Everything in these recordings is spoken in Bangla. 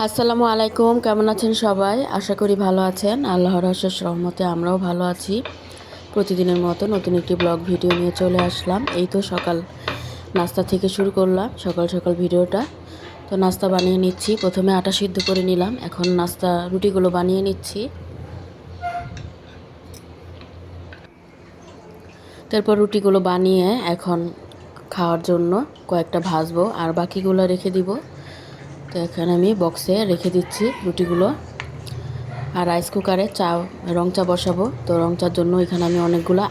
আসসালামু আলাইকুম, কেমন আছেন সবাই? আশা করি ভালো আছেন। আল্লাহর অশেষ রহমতে আমরাও ভালো আছি। প্রতিদিনের মতো নতুন একটি ব্লগ ভিডিও নিয়ে চলে আসলাম। এই তো সকাল নাস্তা থেকে শুরু করলাম সকাল সকাল ভিডিওটা। তো নাস্তা বানিয়ে নিচ্ছি। প্রথমে আটা সিদ্ধ করে নিলাম, এখন রুটিগুলো বানিয়ে নিচ্ছি। তারপর রুটিগুলো বানিয়ে এখন খাওয়ার জন্য কয়েকটা ভাজবো আর বাকিগুলো রেখে দিব। তো এখানে আমি বক্সে রেখে দিচ্ছি রুটিগুলো। আর রাইস কুকারে রং চা বসাবো। তো রং চার জন্য এখানে আমি অনেকগুলো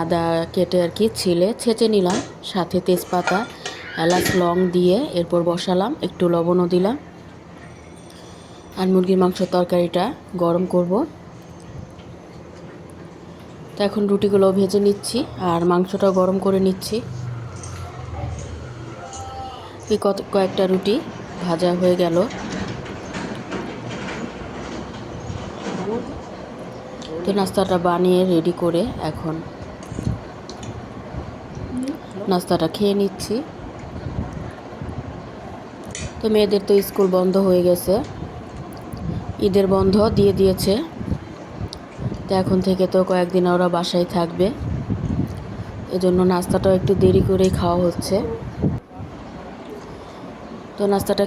আদা কেটে আর কি ছেঁচে নিলাম, সাথে তেজপাতা, এলাচ, লং দিয়ে এরপর বসালাম, একটু লবণও দিলাম। আর মুরগির মাংসের তরকারিটা গরম করব। তো এখন রুটিগুলো ভেজে নিচ্ছি আর মাংসটাও গরম করে নিচ্ছি। কয়েকটা রুটি ভাজা হয়ে গেল। তো নাস্তাটা বানিয়ে রেডি করে এখন নাস্তাটা খেয়ে নিচ্ছি। তো মেয়েদের তো স্কুল বন্ধ হয়ে গেছে, ঈদের বন্ধ দিয়ে দিয়েছে। তো এখন থেকে তো কয়েকদিন ওরা বাসায় থাকবে, এজন্য নাস্তাটাও একটু দেরি করেই খাওয়া হচ্ছে। তো নাস্তাটা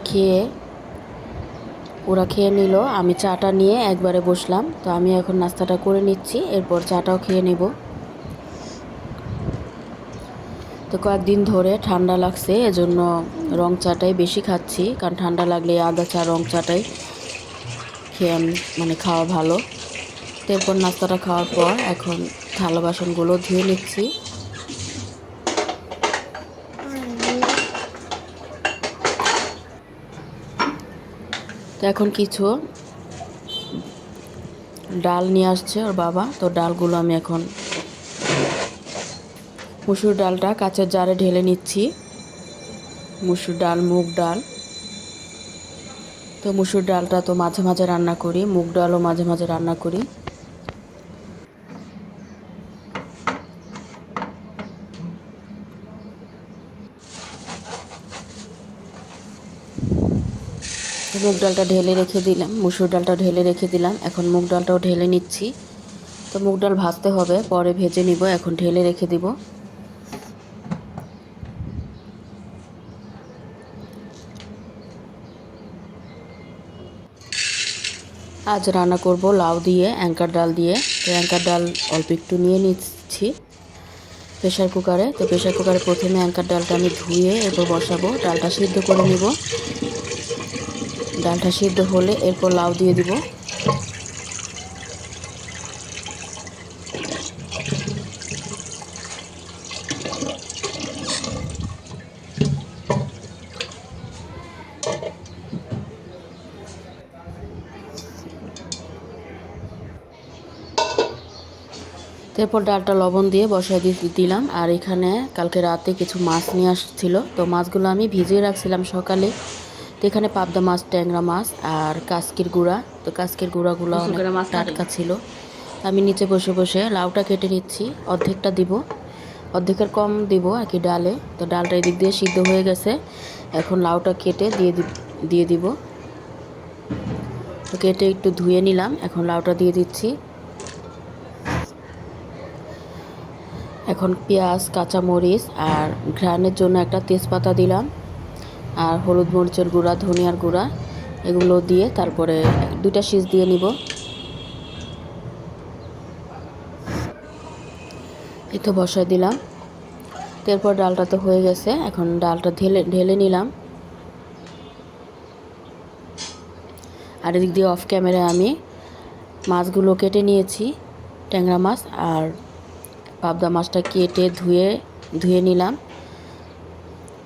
ওরা খেয়ে নিল, আমি চাটা নিয়ে একবারে বসলাম। তো আমি এখন নাস্তাটা করে নিচ্ছি, এরপর চাটাও খেয়ে নেব। তো কয়েকদিন ধরে ঠান্ডা লাগছে, এজন্য রং চাটাই বেশি খাচ্ছি, কারণ ঠান্ডা লাগলে আদা চা রং চাটাই খাওয়া ভালো। তো এরপর নাস্তাটা খাওয়ার পর এখন থালা বাসনগুলো ধুয়ে নিচ্ছি। তো এখন কিছু ডাল নিয়ে আসছে ওর বাবা। তো ডালগুলো আমি এখন মুসুর ডালটা কাঁচের জারে ঢেলে নিচ্ছি। মুসুর ডাল, মুগ ডাল। তো মুসুর ডালটা তো মাঝে মাঝে রান্না করি, মুগ ডালও মাঝে মাঝে রান্না করি। মুগ ডালটা ঢেলে রেখে দিলাম, মুসুর ডালটা ঢেলে রেখে দিলাম, এখন মুগ ডালটাও ঢেলে নিচ্ছি। তো মুগ ডাল ভাজতে হবে, পরে ভেজে নিব, এখন ঢেলে রেখে দিব। আজ রান্না করব লাউ দিয়ে, অ্যাঙ্কার ডাল দিয়ে। তো অ্যাঙ্কার ডাল অল্প একটু নিয়ে নিচ্ছি প্রেশার কুকারে। তো প্রেশার কুকারে প্রথমে অ্যাঙ্কার ডালটা আমি ধুয়ে এরপর বসাবো, ডালটা সিদ্ধ করে নিব। ডালটা সিদ্ধ হলে এরপর লাউ দিয়ে দিব। এরপর ডালটা লবণ দিয়ে বসায় দিলাম। আর এখানে কালকে রাতে কিছু মাছ নিয়ে আসছিল, তো মাছগুলো আমি ভিজিয়ে রাখছিলাম সকালে। তো এখানে পাবদা মাছ, ট্যাংরা মাছ আর কাসকির গুঁড়া। তো কাসকির গুঁড়াগুলো অনেক টাটকা ছিল। আমি নিচে বসে বসে লাউটা কেটে নিচ্ছি, অর্ধেকটা দিব, অর্ধেকের কম দিব আর কি ডালে। তো ডালটা এদিক দিয়ে সিদ্ধ হয়ে গেছে, এখন লাউটা কেটে দিয়ে দিব। তো কেটে একটু ধুয়ে নিলাম, এখন লাউটা দিয়ে দিচ্ছি। এখন পেঁয়াজ, কাঁচামরিচ আর ঘ্রাণের জন্য একটা তেজপাতা দিলাম, আর হলুদ মরিচের গুঁড়া, ধনিয়ার গুঁড়া এগুলো দিয়ে তারপরে 2টা সিজ দিয়ে নিব। এই তো বসায় দিলাম। এরপর ডালটা তো হয়ে গেছে, এখন ডালটা ঢেলে নিলাম। আর এদিক দিয়ে অফ ক্যামেরায় আমি মাছগুলো কেটে নিয়েছি, ট্যাংরা মাছ আর পাবদা মাছটা কেটে ধুয়ে নিলাম,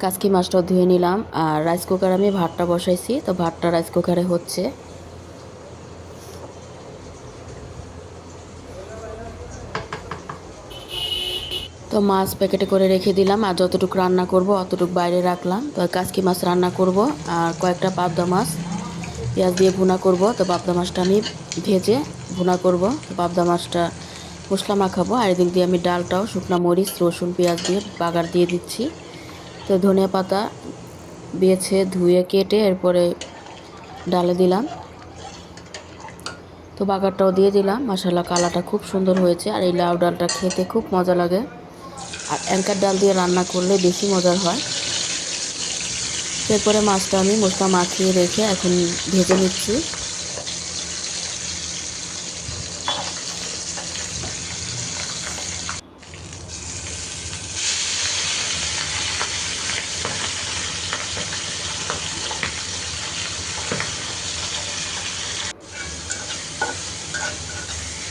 কাসকি মাছটাও ধুয়ে নিলাম। আর রাইস কুকারে আমি ভাতটা বসাইছি, তো ভাতটা রাইস কুকারে হচ্ছে। তো মাছ প্যাকেটে করে রেখে দিলাম, আর যতটুকু রান্না করব অতটুকু বাইরে রাখলাম। তো কাসকি মাছ রান্না করব আর কয়েকটা পাবদা মাছ পেঁয়াজ দিয়ে ভুনা করব। তো পাবদা মাছটা আমি ভেজে ভুনা করব। তো পাবদা মাছটা মশলা মাখাবো। আর এদিক দিয়ে আমি ডালটাও শুকনো মরিচ, রসুন, পেঁয়াজ দিয়ে বাগার দিয়ে দিচ্ছি। তো ধনিয়া পাতা বেছে ধুয়ে কেটে এরপরে ডালে দিলাম। তো বাগারটাও দিয়ে দিলাম। মাশাআল্লাহ কালারটা খুব সুন্দর হয়েছে। আর এই লাউ ডালটা খেতে খুব মজা লাগে। আর অ্যাঙ্কার ডাল দিয়ে রান্না করলে বেশি মজার হয়। এরপরে মাছটা আমি মশলা মাখিয়ে রেখে এখন ভেজে নিচ্ছি।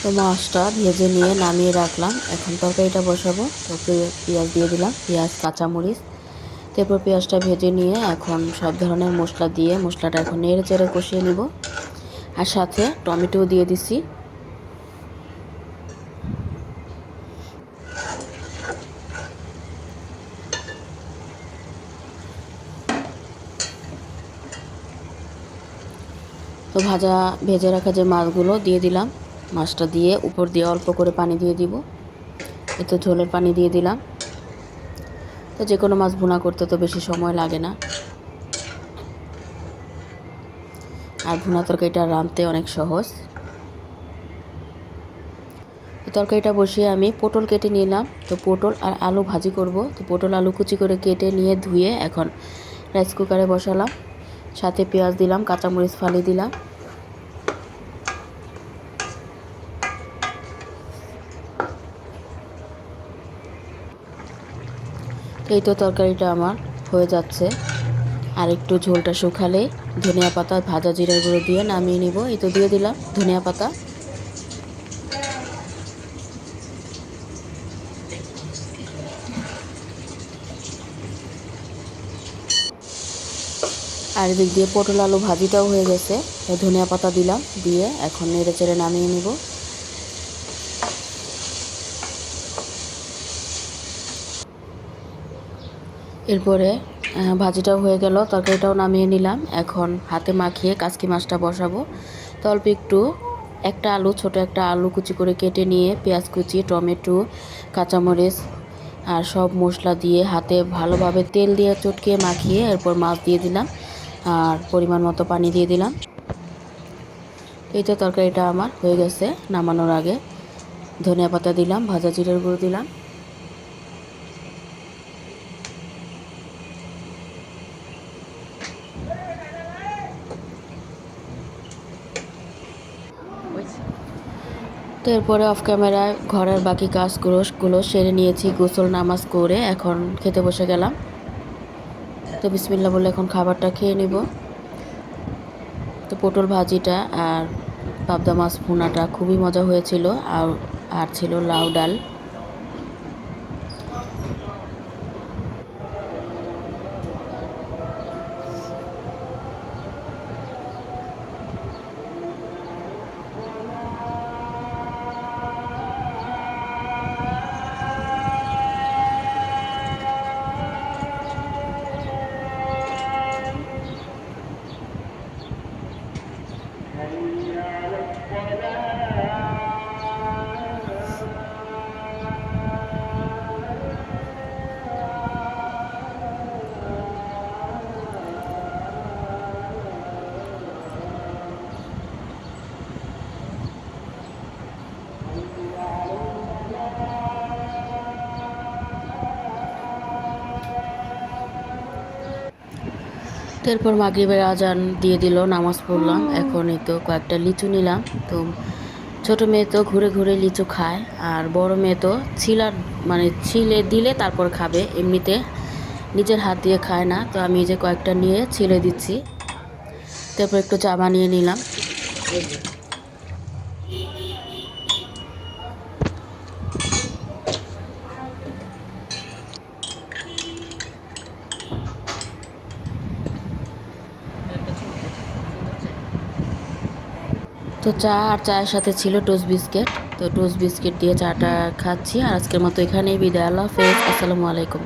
তো মাছটা ভেজে নিয়ে নামিয়ে রাখলাম। এখন তরকারিটা বসাবো। তো পেঁয়াজ দিয়ে দিলাম, পেঁয়াজ কাঁচামরিচ। তারপর পেঁয়াজটা ভেজে নিয়ে এখন সব ধরনের মশলা দিয়ে মশলাটা এখন নেড়ে চেড়ে কষিয়ে নিব। আর সাথে টমেটোও দিয়ে দিছি। তো ভেজে রাখা যে মাছগুলো দিয়ে দিলাম। মাছটা দিয়ে উপর দিয়ে অল্প করে পানি দিয়ে দিব। এতে ঝোলের পানি দিয়ে দিলাম। তো যে কোনো মাছ ভুনা করতে তো বেশি সময় লাগে না। আর ভুনা তরকারিটা রাঁধতে অনেক সহজ। তরকারিটা বসিয়ে আমি পটল কেটে নিলাম। তো পটল আর আলু ভাজি করব। তো পটল আলু কুচি করে কেটে নিয়ে ধুয়ে এখন রাইস কুকারে বসালাম। সাথে পেঁয়াজ দিলাম, কাঁচামরিচ ফালি দিলাম। এই তো তরকারিটা আমার হয়ে যাচ্ছে। আর একটু ঝোলটা শুকালে ধনিয়া পাতা ভাজা জিরার গুঁড়ো দিয়ে নামিয়ে নিব। এই তো দিয়ে দিলাম ধনিয়া পাতা। আর এদিক দিয়ে পটল আলু ভাজিটাও হয়ে গেছে। ধনিয়া পাতা দিলাম, দিয়ে এখন নেড়ে চেড়ে নামিয়ে নিব। এরপরে ভাজিটাও হয়ে গেল, তরকারিটাও নামিয়ে নিলাম। এখন হাতে মাখিয়ে কাচকি মাছটা বসাবো। তো অল্প একটু ছোট একটা আলু কুচি করে কেটে নিয়ে পেঁয়াজ কুচি, টমেটো, কাঁচামরিচ আর সব মশলা দিয়ে হাতে ভালোভাবে তেল দিয়ে চটকিয়ে মাখিয়ে এরপর মাছ দিয়ে দিলাম। আর পরিমাণ মতো পানি দিয়ে দিলাম। এই তো তরকারিটা আমার হয়ে গেছে। নামানোর আগে ধনিয়া পাতা দিলাম, ভাজা জিরার গুঁড়ো দিলাম। তো এরপরে অফ ক্যামেরায় ঘরের বাকি কাজগুলো সেরে নিয়েছি। গোসল নামাজ করে এখন খেতে বসে গেলাম। তো বিসমিল্লাহ বলে এখন খাবারটা খেয়ে নিব। তো পটল ভাজিটা আর পাবদা মাছ ভুনাটা খুবই মজা হয়েছিল। আর ছিল লাউ ডাল। তো এরপর মাগরিবের আজান দিয়ে দিল, নামাজ পড়লাম। এখন এই তো কয়েকটা লিচু নিলাম। তো ছোটো মেয়ে তো ঘুরে ঘুরে লিচু খায়, আর বড় মেয়ে তো ছিলে দিলে তারপর খাবে, এমনিতে নিজের হাত দিয়ে খায় না। তো আমি যে কয়েকটা নিয়ে ছিলে দিচ্ছি। তারপর একটু চা বানিয়ে নিলাম। তো চা আর চায়ের সাথে ছিল টোস্ট বিস্কিট। তো টোস্ট বিস্কিট দিয়ে চাটা খাচ্ছি। আর আজকের মতো এখানেই বিদায়। আল্লাহ হাফেজ, আসসালামু আলাইকুম।